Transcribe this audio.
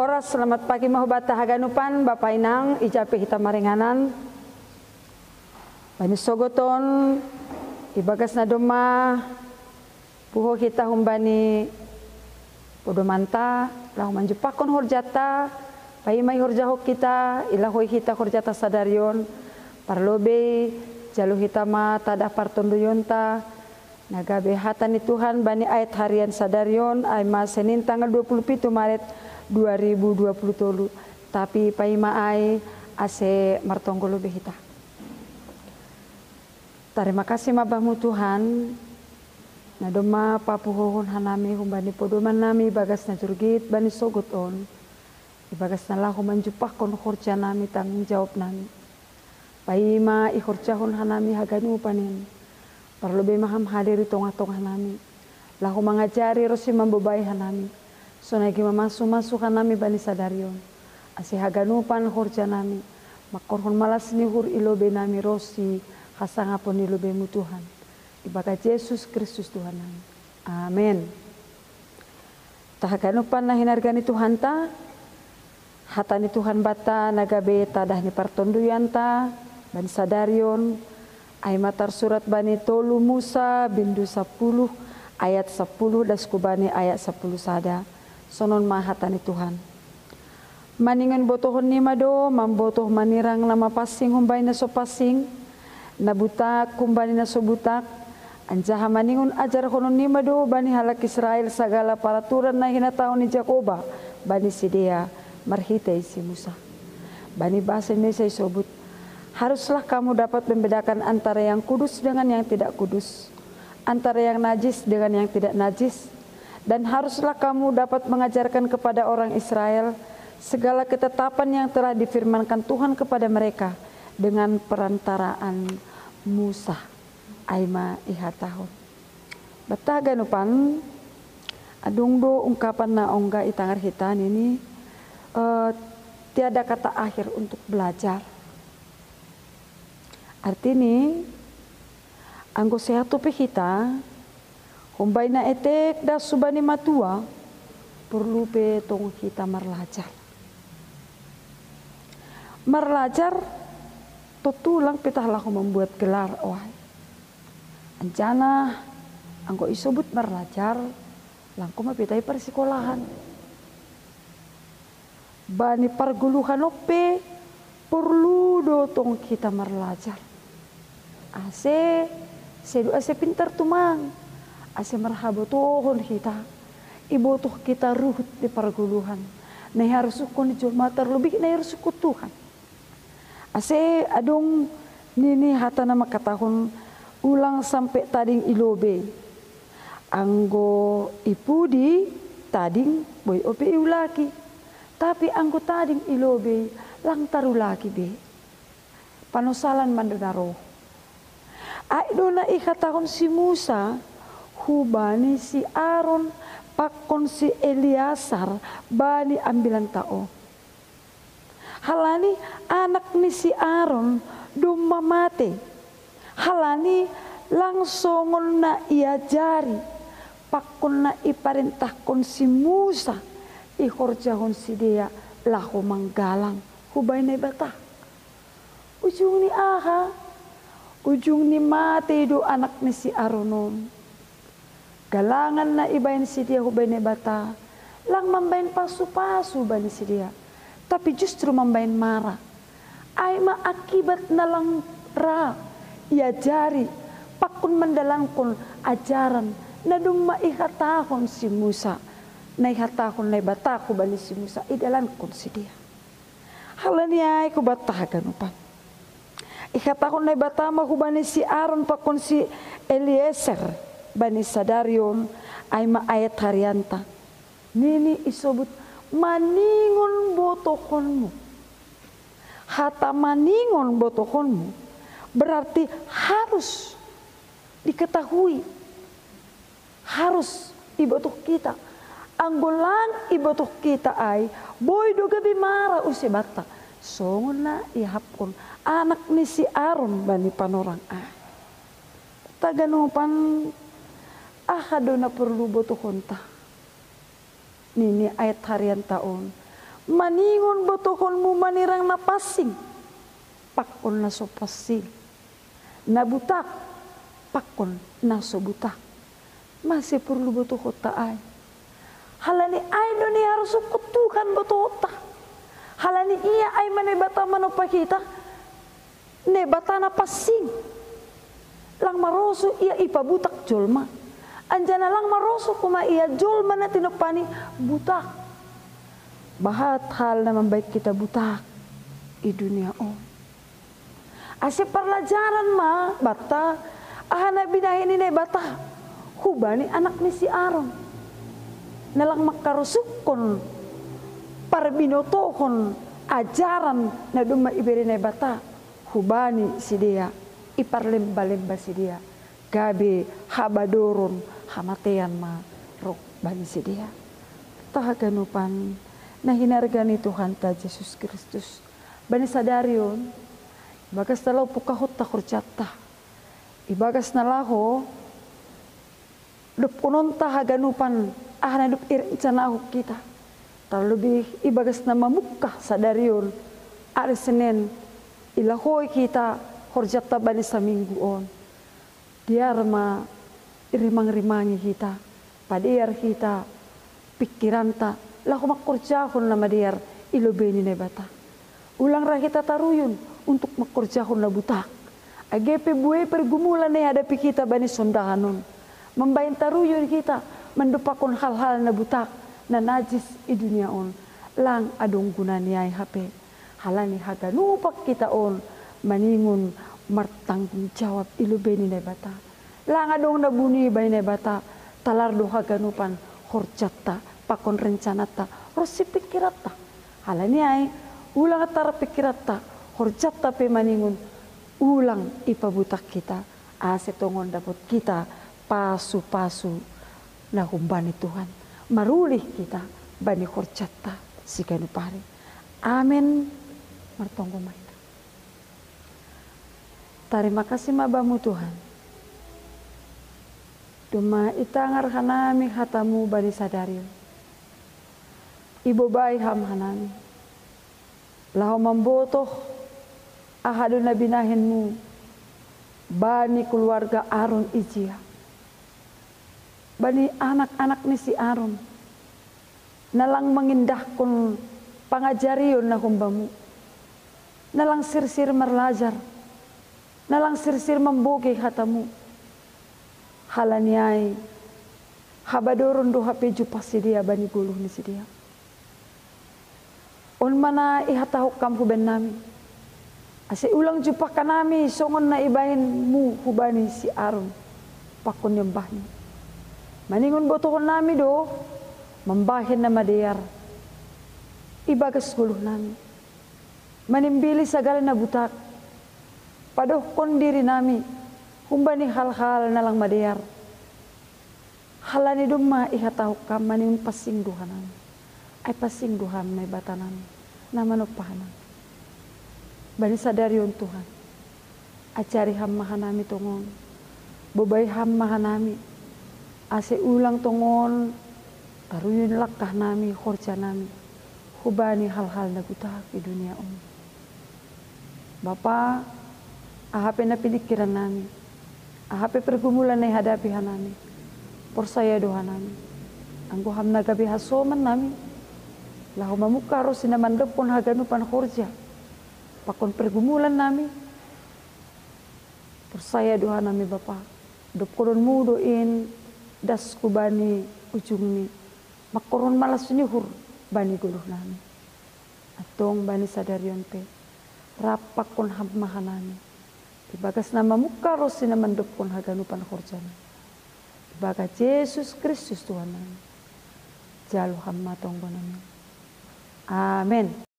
Oras selamat pagi mahubata haganupan Bapak Inang ijape hita marenganan bani sogoton ibagas na doma puho kita humbani podomanta lahu manjupakon horjata pai mai horjahok kita ilahoi hita horjata sadarion parlobe jalu hita ma tada partonduyonta nagabe hatani Tuhan bani ayat harian sadarion ay ma Senin tanggal 27 Maret 2020 tapi paima ai ase martonggolo behita. Terima kasih mabamu Tuhan. Nadoma papuhohon hanami humbani podoman nami bagas na jurgit bani sogoton. Ibagas na lahu manjupakon khorja nami tanggung jawab nami. Paima ikhorjahon hanami haganu panen. Parlobe maham hadiri tongah-tongah nami. Lahu mangajari rosi mambobai hanami. So nagi mamasu-masu nami bani sadarion. Asi haganupan khorja nami. Makorhon malas nihur ilobe nami rosi. Hasangapon ilobe mu Tuhan. Ibaga Yesus Kristus Tuhan nami. Amin. Tahaganupan na hinargani Tuhan ta. Hatani Tuhan bata nagabe tadah ni partonduyanta. Bani sadarion. Ay matar surat bani tolu Musa bindu 10 ayat 10 daskubani ayat 10 sada. Sonon mahatani Tuhan. Maningan botohon ni mado, mambotoh manirang nama pasing humbay na so pasing, nabutak humbay na so butak, anjaha maningon ajar honon ni mado, bani halak Israel sagala paraturan na hinataon ni Jakoba, bani Sidea, marhitay si Musa. Bani bahasa Indonesia isobut, haruslah kamu dapat membedakan antara yang kudus dengan yang tidak kudus, antara yang najis dengan yang tidak najis. Dan haruslah kamu dapat mengajarkan kepada orang Israel segala ketetapan yang telah difirmankan Tuhan kepada mereka dengan perantaraan Musa. Aima ihatahon. Bataganupan adungdo ungkapan na ongga itangar hitan ini tiada kata akhir untuk belajar. Artinya anggo sehatu pihita humbay na etek da subani matua perlu pe tong kita marlajar. Marlajar tutulang petahlah membuat gelar wahai. Anjana anggo isobut marlajar langko mapitai persekolahan. Bani parguluhan ope perlu do tong kita marlajar. Ase pintar tumang. Ase marhabotohon kita, ibotoh kita ruhut di parguluhan. Nay harus ukon di jumata lebih nay harus ukon Tuhan. Ase adong nini hata nama katahon ulang sampai tading ilobe. Anggo ipudi tading boy ope iulaki. Tapi anggo tading ilobe lang tarulaki be. Panosalan mandanaro. Aido na ikatahon si Musa. Hubani si Aaron pakon si Eliasar bani ambilan tao. Halani anak ni si Aaron dumamate. Halani langsongon na iajari pakon na iparentahkon si Musa ihorjahon si dia lahu manggalang hubay na ibata. Ujung ni aha, ujung ni mate do anak ni si Aaronon. Galangan na ibayin si dia hubay na bata. Lang mambayin pasu-pasu bani si dia. Tapi justru mambayin marah. Ay maakibat na lang ra. Iajari. Pakun mandalangkon ajaran. Na dumaihatahon si Musa. Naihatahon na bata ko bani si Musa. Idalankon si dia. Halaniay ko batagan upan. Ihatahon na bata mahubani si Aaron pakon si Eliezer. Bani sadarion ay maayat haryanta. Nini isobut maningon botohonmu. Hata maningon botohonmu berarti harus diketahui. Harus ibotoh kita. Anggolang ibotoh kita ay boy do gabi mara usibata. Songon na ihapon anak ni si Aaron bani panorang ay. Taganupan ahado na perlu botohon ta. Nini ayat harian taon Maningon botohonmu manirang na pasing, pakon na so pasil. Nabutak, pakon na so butak. Masih perlu botohot taay. Halani ay do ni harus kutukan botohot ta. Halani iya ay manibata manopakita. Nebata na pasing. Lang maroso iya ipabutak jolma. Anjana lang maroso kuma iya jolma na tinopani butak. Bahat hal na membaik kita butak di dunia Asip pelajaran ma bata ahana binahin ini bata hubani anak ni si Aron nalang makarusukon parbinotohon ajaran na duma iberi na bata hubani si dia iparlemba-lemba si dia gabe habadoron hamatean ma rok bani si dia tahaganupan na hinargani Tuhan ta Yesus Kristus bani sadarion bagas talaw pukahot ta kurjata ibagas nalaho dup unonta haganupan ahna dup irencanahu kita terlebih ibagas na mamukah sadarion hari Senin ilahoy kita kurjata bani sa minggu on diar ma irimang-rimangi kita padiar kita pikiran ta lahu makurjahon nama diar ilobeni nebata. Ulang ra kita taruyun untuk makurjahon na butak. Agepe buwe pergumulan na hadapi kita bani sondahanon. Membayin taruyun kita mendupakon hal-hal na butak na najis i dunia on. Lang adong guna niyay hape. Halani haganupak kita on maningun martanggung jawab ilobeni nebata. Lang adong nabuni bayi nebata talardo haganupan horjata. Pakon rencanata, rosi pikirata. Halani ay ulang atara pikirata, horjata pe maningun ulang ipabutak kita. Asetongon dapat kita pasu-pasu na humbani Tuhan. Marulih kita bani horjata sikanu pare. Amin. Martonggo maita. Terima kasih mabamu Tuhan. Duma itangar hanami hatamu bani sadarion. Ibu bayi ham hanami. Lahu membotoh ahadu nabinahinmu bani keluarga Aron ijia. Bani anak-anak ni si Aron. Nalang mengindahkan pangajarion na humbamu. Nalang sir-sir merlajar. Nalang sir-sir memboge hatamu. Halaniai habadoron do hapeju pasi dia bani guluh ni si dia. On mana ihatahok kam huben nami. Ase ulang jumpa kanami songon na ibahin mu hubani si Aron. Pakon yung bahni. Maningon botohon nami do. Membahin na madeyar. Ibagas guluh nami. Manimbili sagala na butak. Padohkon diri nami. Humbani hal-hal na lang madeyar. Halani dumma ihatahok kam maningon pasing duhan nami. Ay pasing duham na ibatanan na manupahanan. Bani sadarion Tuhan. Acari ham mahanami tongon. Bobay ham mahanami. Ase ulang tongon. Taruyun lakah nami, khorja nami. Hubani hal-hal na butak di dunia Bapa, ahape na pinikiran nami. Ahape pergumulan na hadapi hanami. Porsaya doha nami. Anggo ham na gabi hasoman nami. Lahu mamuka ro sinamandapon haganupan khorja. Pakon pergumulan nami. Persaya doa nami Bapa. Dopkoron mudoin das kubani ujungni. Makoron malas nyuhur bani guluh nami. Atong bani sadarion pe. Rapakon hammahan nami. Ibagas nama muka ro sinamandapon haganupan khorja. Ibaga Yesus Kristus Tuhan nami. Jalu hamma tonggo nami. Amin.